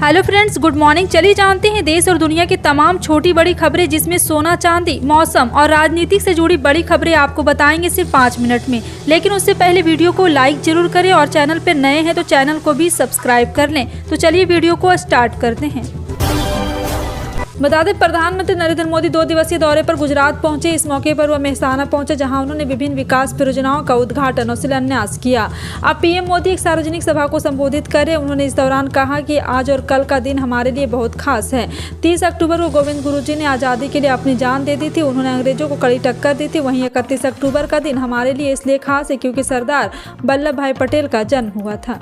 Hello friends, good morning. चलिए जानते हैं देश और दुनिया की तमाम छोटी बड़ी खबरें, जिसमें सोना चांदी, मौसम और राजनीति से जुड़ी बड़ी खबरें आपको बताएंगे सिर्फ 5 मिनट में। लेकिन उससे पहले वीडियो को लाइक जरूर करें और चैनल पर नए हैं तो चैनल को भी सब्सक्राइब कर लें। तो चलिए वीडियो को स्टार्ट करते हैं। बता दें, प्रधानमंत्री नरेंद्र मोदी 2 दिवसीय दौरे पर गुजरात पहुंचे। इस मौके पर वह मेहसाना पहुंचे, जहां उन्होंने विभिन्न विकास परियोजनाओं का उद्घाटन और शिलान्यास किया। अब पीएम मोदी एक सार्वजनिक सभा को संबोधित करे। उन्होंने इस दौरान कहा कि आज और कल का दिन हमारे लिए बहुत खास है। 30 अक्टूबर को गोविंद गुरु जी ने आज़ादी के लिए अपनी जान दे दी थी। उन्होंने अंग्रेजों को कड़ी टक्कर दी थी। वहीं 31 अक्टूबर का दिन हमारे लिए इसलिए खास है क्योंकि सरदार वल्लभ भाई पटेल का जन्म हुआ था।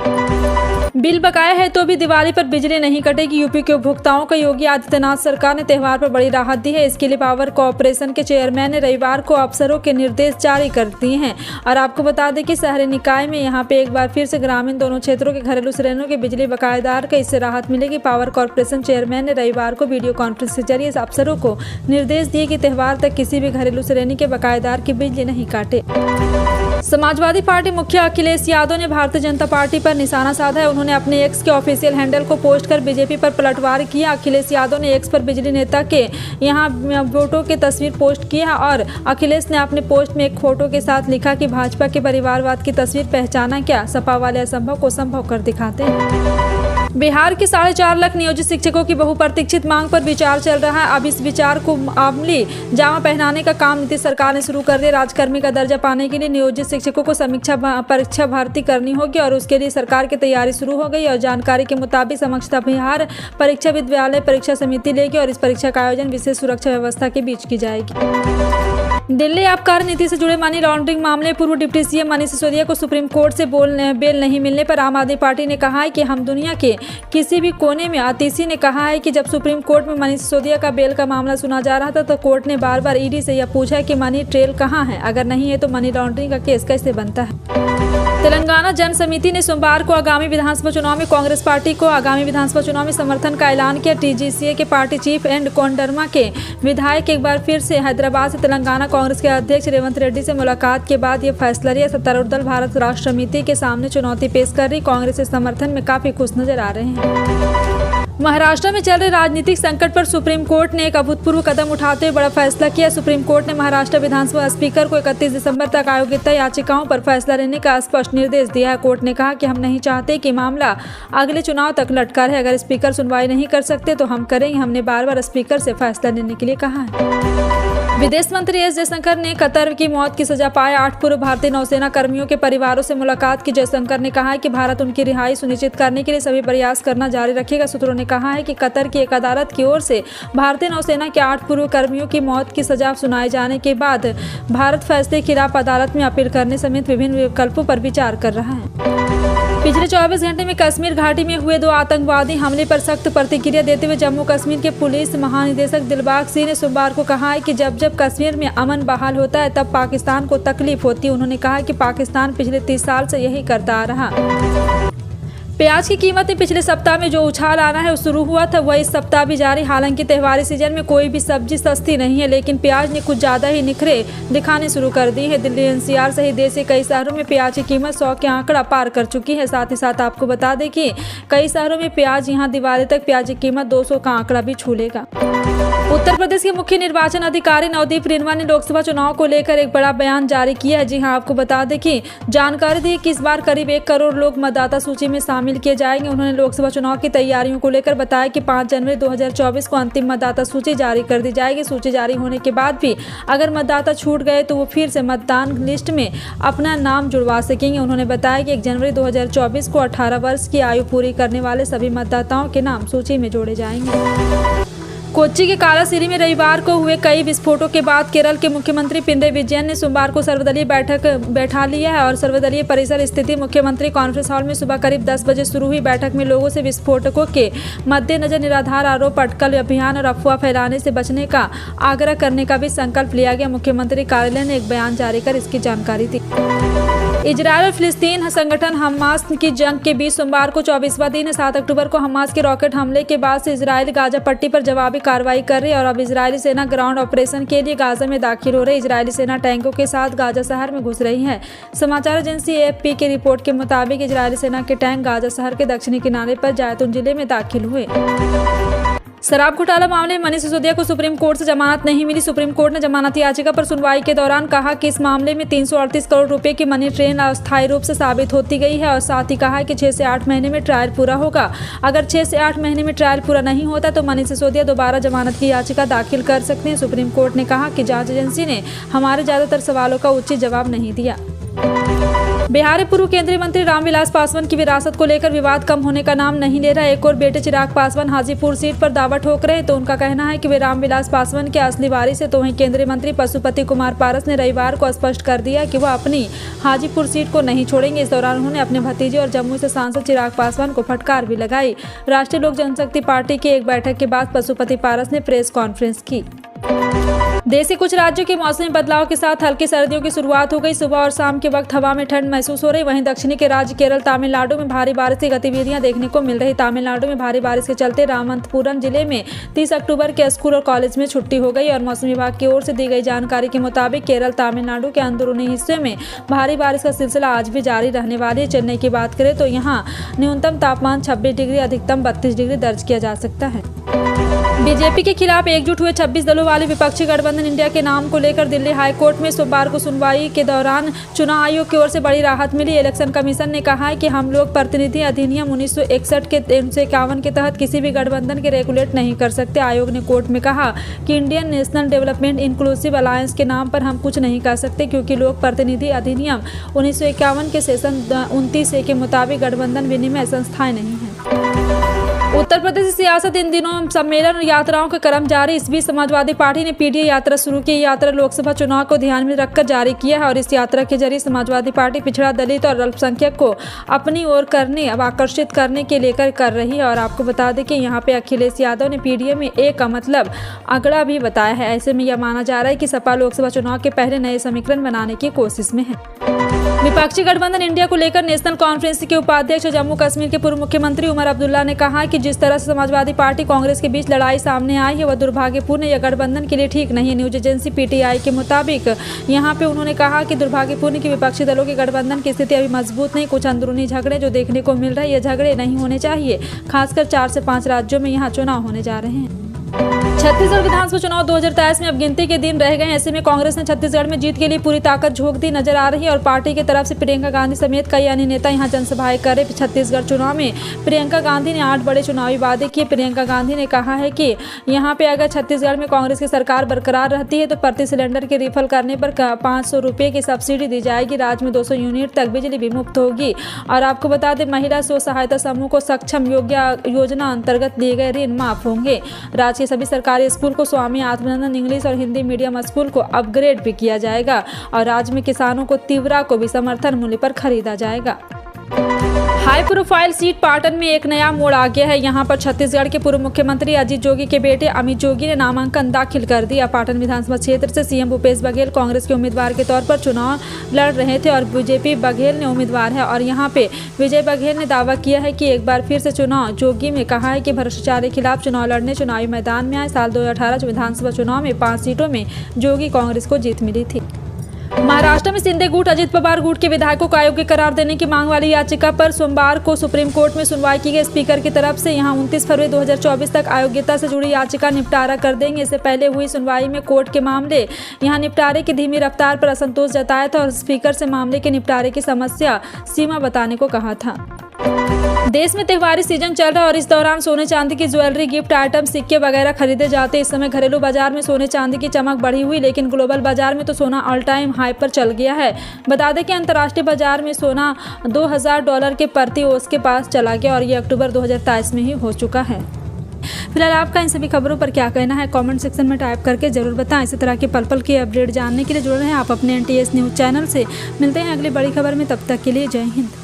बिल बकाया है तो भी दिवाली पर बिजली नहीं कटेगी। यूपी के उपभोक्ताओं को योगी आदित्यनाथ सरकार ने त्यौहार पर बड़ी राहत दी है। इसके लिए पावर कॉर्पोरेशन के चेयरमैन ने रविवार को अफसरों के निर्देश जारी कर दिए हैं। और आपको बता दें कि शहरी निकाय में यहां पे एक बार फिर से ग्रामीण दोनों क्षेत्रों के घरेलू सिलेंडरों के बिजली बकायेदार को इससे राहत मिलेगी। पावर कॉर्पोरेशन चेयरमैन ने रविवार को वीडियो कॉन्फ्रेंस के जरिए अफसरों को निर्देश दिए कि त्यौहार तक किसी भी घरेलू सिलेंडर के बकायेदार की बिजली नहीं काटे। समाजवादी पार्टी मुखिया अखिलेश यादव ने भारतीय जनता पार्टी पर निशाना साधा है। उन्होंने अपने एक्स के ऑफिशियल हैंडल को पोस्ट कर बीजेपी पर पलटवार किया। अखिलेश यादव ने एक्स पर बिजली नेता के यहां फोटो की तस्वीर पोस्ट की है और अखिलेश ने अपने पोस्ट में एक फोटो के साथ लिखा कि भाजपा के परिवारवाद की तस्वीर पहचाना क्या, सपा वाले असंभव को संभव कर दिखाते हैं। बिहार के 4.5 लाख नियोजित शिक्षकों की बहुप्रतीक्षित मांग पर विचार चल रहा है। अब इस विचार को अमली जामा पहनाने का काम नीतीश सरकार ने शुरू कर दिया। राजकर्मी का दर्जा पाने के लिए नियोजित शिक्षकों को समीक्षा परीक्षा भर्ती करनी होगी और उसके लिए सरकार की तैयारी शुरू हो गई। और जानकारी के मुताबिक समक्षता बिहार परीक्षा विद्यालय परीक्षा समिति लेगी और इस परीक्षा का आयोजन विशेष सुरक्षा व्यवस्था के बीच की जाएगी। दिल्ली आबकारी नीति से जुड़े मनी लॉन्ड्रिंग मामले पूर्व डिप्टी सीएम मनीष सिसोदिया को सुप्रीम कोर्ट से बेल नहीं मिलने पर आम आदमी पार्टी ने कहा है कि हम दुनिया के किसी भी कोने में। आतिशी ने कहा है कि जब सुप्रीम कोर्ट में मनीष सिसोदिया का बेल का मामला सुना जा रहा था तो कोर्ट ने बार बार ईडी से यह पूछा कि मनी ट्रेल कहां है, अगर नहीं है तो मनी लॉन्ड्रिंग का केस कैसे बनता है। तेलंगाना जन समिति ने सोमवार को आगामी विधानसभा चुनाव में कांग्रेस पार्टी को आगामी विधानसभा चुनाव में समर्थन का ऐलान किया। टीजीसीए के पार्टी चीफ एंड कोंडरमा के विधायक एक बार फिर से हैदराबाद से तेलंगाना कांग्रेस के अध्यक्ष रेवंत रेड्डी से मुलाकात के बाद यह फैसला लिया। सत्तारूढ़ दल भारत राष्ट्र समिति के सामने चुनौती पेश कर रही कांग्रेस के समर्थन में काफी खुश नजर आ रहे हैं। महाराष्ट्र में चल रहे राजनीतिक संकट पर सुप्रीम कोर्ट ने एक अभूतपूर्व कदम उठाते हुए बड़ा फैसला किया। सुप्रीम कोर्ट ने महाराष्ट्र विधानसभा स्पीकर को 31 दिसंबर तक आयोजित याचिकाओं पर फैसला लेने का स्पष्ट निर्देश दिया है। कोर्ट ने कहा कि हम नहीं चाहते कि मामला अगले चुनाव तक लटका रहे। अगर स्पीकर सुनवाई नहीं कर सकते तो हम करेंगे। हमने बार बार स्पीकर से फैसला लेने के लिए कहा है। विदेश मंत्री एस जयशंकर ने कतर की मौत की सजा पाए 8 पूर्व भारतीय नौसेना कर्मियों के परिवारों से मुलाकात की। जयशंकर ने कहा है कि भारत उनकी रिहाई सुनिश्चित करने के लिए सभी प्रयास करना जारी रखेगा। सूत्रों ने कहा है कि कतर की एक अदालत की ओर से भारतीय नौसेना के 8 पूर्व कर्मियों की मौत की सजा सुनाए जाने के बाद भारत फैसले के खिलाफ अदालत में अपील करने समेत विभिन्न विकल्पों पर विचार कर रहा है। पिछले 24 घंटे में कश्मीर घाटी में हुए 2 आतंकवादी हमले पर सख्त प्रतिक्रिया देते हुए जम्मू कश्मीर के पुलिस महानिदेशक दिलबाग सिंह ने सोमवार को कहा है कि जब कश्मीर में अमन बहाल होता है तब पाकिस्तान को तकलीफ होती है। उन्होंने कहा कि पाकिस्तान पिछले 30 साल से यही करता आ रहा। प्याज की कीमत में पिछले सप्ताह में जो उछाल आना है शुरू हुआ था वह इस सप्ताह भी जारी। हालांकि त्योहारी सीजन में कोई भी सब्जी सस्ती नहीं है, लेकिन प्याज ने कुछ ज्यादा ही निखरे दिखाने शुरू कर दी है। दिल्ली एनसीआर सहित देश के कई शहरों में प्याज की कीमत 100 के आंकड़ा पार कर चुकी है। साथ ही साथ आपको बता दें कि कई शहरों में प्याज यहां दिवाली तक प्याज की कीमत 200 का आंकड़ा भी छू लेगा। उत्तर प्रदेश के मुख्य निर्वाचन अधिकारी नवदीप रेणवा ने लोकसभा चुनाव को लेकर एक बड़ा बयान जारी किया है। जी हां, आपको बता दें कि जानकारी दी कि इस बार करीब 1 करोड़ लोग मतदाता सूची में शामिल किए जाएंगे। उन्होंने लोकसभा चुनाव की तैयारियों को लेकर बताया कि 5 जनवरी 2024 को अंतिम मतदाता सूची जारी कर दी जाएगी। सूची जारी होने के बाद भी अगर मतदाता छूट गए तो वो फिर से मतदान लिस्ट में अपना नाम जुड़वा सकेंगे। उन्होंने बताया कि 1 जनवरी 2024 को 18 वर्ष की आयु पूरी करने वाले सभी मतदाताओं के नाम सूची में जोड़े जाएंगे। कोच्चि के कालासिरी में रविवार को हुए कई विस्फोटों के बाद केरल के मुख्यमंत्री पिनराई विजयन ने सोमवार को सर्वदलीय बैठक बैठा लिया है और सर्वदलीय परिसर स्थित मुख्यमंत्री कॉन्फ्रेंस हॉल में सुबह करीब 10 बजे शुरू हुई बैठक में लोगों से विस्फोटकों के मद्देनजर निराधार आरोप, अटकल अभियान और अफवाह फैलाने से बचने का आग्रह करने का भी संकल्प लिया गया। मुख्यमंत्री कार्यालय ने एक बयान जारी कर इसकी जानकारी दी। इजरायल और फिलिस्तीन संगठन हमास की जंग के बीच सोमवार को 24वां दिन है। 7 अक्टूबर को हमास के रॉकेट हमले के बाद से इजरायल गाजा पट्टी पर जवाबी कार्रवाई कर रही है और अब इजरायली सेना ग्राउंड ऑपरेशन के लिए गाजा में दाखिल हो रही है। इजरायली सेना टैंकों के साथ गाजा शहर में घुस रही है। समाचार एजेंसी AFP की रिपोर्ट के मुताबिक इजरायली सेना के टैंक गाजा शहर के दक्षिणी किनारे पर जैतून जिले में दाखिल हुए। शराब घोटाला मामले में मनीष सिसोदिया को सुप्रीम कोर्ट से जमानत नहीं मिली। सुप्रीम कोर्ट ने जमानत याचिका पर सुनवाई के दौरान कहा कि इस मामले में 338 करोड़ रुपए की मनी ट्रेन अस्थायी रूप से साबित होती गई है और साथ ही कहा है कि 6 से 8 महीने में ट्रायल पूरा होगा। अगर 6 से 8 महीने में ट्रायल पूरा नहीं होता तो मनीष सिसोदिया दोबारा जमानत की याचिका दाखिल कर सकते हैं। सुप्रीम कोर्ट ने कहा कि जांच एजेंसी ने हमारे ज्यादातर सवालों का उचित जवाब नहीं दिया। बिहार पूर्व केंद्रीय मंत्री रामविलास पासवान की विरासत को लेकर विवाद कम होने का नाम नहीं ले रहा। एक और बेटे चिराग पासवान हाजीपुर सीट पर दावा ठोक रहे हैं तो उनका कहना है कि वे रामविलास पासवान के असली वारिस है। तो वहीं केंद्रीय मंत्री पशुपति कुमार पारस ने रविवार को स्पष्ट कर दिया कि वह अपनी हाजीपुर सीट को नहीं छोड़ेंगे। इस दौरान उन्होंने अपने भतीजे और जम्मू से सांसद चिराग पासवान को फटकार भी लगाई। राष्ट्रीय लोक जनशक्ति पार्टी की एक बैठक के बाद पशुपति पारस ने प्रेस कॉन्फ्रेंस की। देश के कुछ राज्यों के मौसमी बदलाव के साथ हल्की सर्दियों की शुरुआत हो गई। सुबह और शाम के वक्त हवा में ठंड महसूस हो रही। वहीं दक्षिणी के राज्य केरल तमिलनाडु में भारी बारिश की गतिविधियां देखने को मिल रही। तमिलनाडु में भारी बारिश के चलते रामनाथपुरम जिले में 30 अक्टूबर के स्कूल और कॉलेज में छुट्टी हो गई और मौसम विभाग की ओर से दी गई जानकारी के मुताबिक केरल तमिलनाडु के अंदरूनी हिस्से में भारी बारिश का सिलसिला आज भी जारी रहने वाली है। चेन्नई की बात करें तो यहाँ न्यूनतम तापमान 26 डिग्री, अधिकतम 32 डिग्री दर्ज किया जा सकता है। बीजेपी के खिलाफ एकजुट हुए 26 दलों वाले विपक्षी गठबंधन इंडिया के नाम को लेकर दिल्ली हाई कोर्ट में सोमवार को सुनवाई के दौरान चुनाव आयोग की ओर से बड़ी राहत मिली। इलेक्शन कमीशन ने कहा है कि हम लोग प्रतिनिधि अधिनियम 1961 के 351 के तहत किसी भी गठबंधन के रेगुलेट नहीं कर सकते। आयोग ने कोर्ट में कहा कि Indian national development inclusive alliance के नाम पर हम कुछ नहीं कर सकते क्योंकि लोक प्रतिनिधि अधिनियम 1951 के सेशन 29A के मुताबिक गठबंधन विनिमय संस्थाएं नहीं है। उत्तर प्रदेश की सियासत इन दिनों सम्मेलन और यात्राओं का क्रम जारी। इस बीच समाजवादी पार्टी ने PDA यात्रा शुरू की। यात्रा लोकसभा चुनाव को ध्यान में रखकर जारी किया है और इस यात्रा के जरिए समाजवादी पार्टी पिछड़ा, दलित और अल्पसंख्यक को अपनी ओर करने अब आकर्षित करने के लेकर कर रही है। और आपको बता दें कि यहाँ पे अखिलेश यादव ने PDA में एक का मतलब अगड़ा भी बताया है। ऐसे में यह माना जा रहा है कि सपा लोकसभा चुनाव के पहले नए समीकरण बनाने की कोशिश में है। विपक्षी गठबंधन इंडिया को लेकर नेशनल कॉन्फ्रेंस के उपाध्यक्ष और जम्मू कश्मीर के पूर्व मुख्यमंत्री उमर अब्दुल्ला ने कहा कि जिस तरह से समाजवादी पार्टी कांग्रेस के बीच लड़ाई सामने आई है वह दुर्भाग्यपूर्ण है। यह गठबंधन के लिए ठीक नहीं है। न्यूज एजेंसी PTI के मुताबिक यहाँ पे उन्होंने कहा कि दुर्भाग्यपूर्ण कि विपक्षी दलों के गठबंधन की स्थिति अभी मजबूत नहीं। कुछ अंदरूनी झगड़े जो देखने को मिल रहे हैं, ये झगड़े नहीं होने चाहिए। खासकर 4 से 5 राज्यों में यहाँ चुनाव होने जा रहे हैं। छत्तीसगढ़ विधानसभा चुनाव 2023 में अब गिनती के दिन रह गए। ऐसे में कांग्रेस ने छत्तीसगढ़ में जीत के लिए पूरी ताकत झोंकती नजर आ रही है और पार्टी की तरफ से प्रियंका गांधी समेत कई अन्य नेता यहां जनसभाएं कर रहे। छत्तीसगढ़ चुनाव में प्रियंका गांधी ने 8 बड़े चुनावी वादे किए। प्रियंका गांधी ने कहा है कि यहां पे अगर छत्तीसगढ़ में कांग्रेस की सरकार बरकरार रहती है तो प्रति सिलेंडर के रिफिल करने पर 500 रुपये की सब्सिडी दी जाएगी। राज्य में 200 यूनिट तक बिजली भी मुफ्त होगी। और आपको बता दें, महिला स्व सहायता समूह को सक्षम योजना अंतर्गत दिए गए ऋण माफ होंगे। राज्य के सभी सरकारी स्कूल को स्वामी आत्मानंद इंग्लिश और हिंदी मीडियम स्कूल को अपग्रेड भी किया जाएगा और राज्य में किसानों को तिवरा को भी समर्थन मूल्य पर खरीदा जाएगा। हाई प्रोफाइल सीट पाटन में एक नया मोड़ आ गया है। यहां पर छत्तीसगढ़ के पूर्व मुख्यमंत्री अजीत जोगी के बेटे अमित जोगी ने नामांकन दाखिल कर दिया। पाटन विधानसभा क्षेत्र से CM भूपेश बघेल कांग्रेस के उम्मीदवार के तौर पर चुनाव लड़ रहे थे और बीजेपी बघेल ने उम्मीदवार है। और यहां पे विजय बघेल ने दावा किया है कि एक बार फिर से चुनाव जोगी में कहा है कि भ्रष्टाचार के खिलाफ चुनाव लड़ने चुनावी मैदान में आए। साल 2018 विधानसभा चुनाव में 5 सीटों में जोगी कांग्रेस को जीत मिली थी। महाराष्ट्र में शिंदे गुट अजित पवार गुट के विधायकों को अयोग्य करार देने की मांग वाली याचिका पर सोमवार को सुप्रीम कोर्ट में सुनवाई की गई। स्पीकर की तरफ से यहां 29 फरवरी 2024 तक अयोग्यता से जुड़ी याचिका निपटारा कर देंगे। इससे पहले हुई सुनवाई में कोर्ट के मामले यहां निपटारे की धीमी रफ्तार पर असंतोष जताया था और स्पीकर से मामले के निपटारे की समस्या सीमा बताने को कहा था। देश में त्योहारी सीजन चल रहा है और इस दौरान सोने चांदी की ज्वेलरी, गिफ्ट आइटम, सिक्के वगैरह खरीदे जाते हैं। इस समय घरेलू बाजार में सोने चांदी की चमक बढ़ी हुई, लेकिन ग्लोबल बाजार में तो सोना ऑल टाइम हाई पर चल गया है। बता दें कि अंतर्राष्ट्रीय बाजार में सोना $2000 के प्रति ओंस के पास चला गया और ये अक्टूबर 2023 में ही हो चुका है। फिलहाल आपका इन सभी खबरों पर क्या कहना है कमेंट सेक्शन में टाइप करके जरूर बताएं। इसी तरह के पल पल की अपडेट जानने के लिए जुड़ रहे हैं आप अपने NTS न्यूज़ चैनल से। मिलते हैं अगली बड़ी खबर में, तब तक के लिए जय हिंद।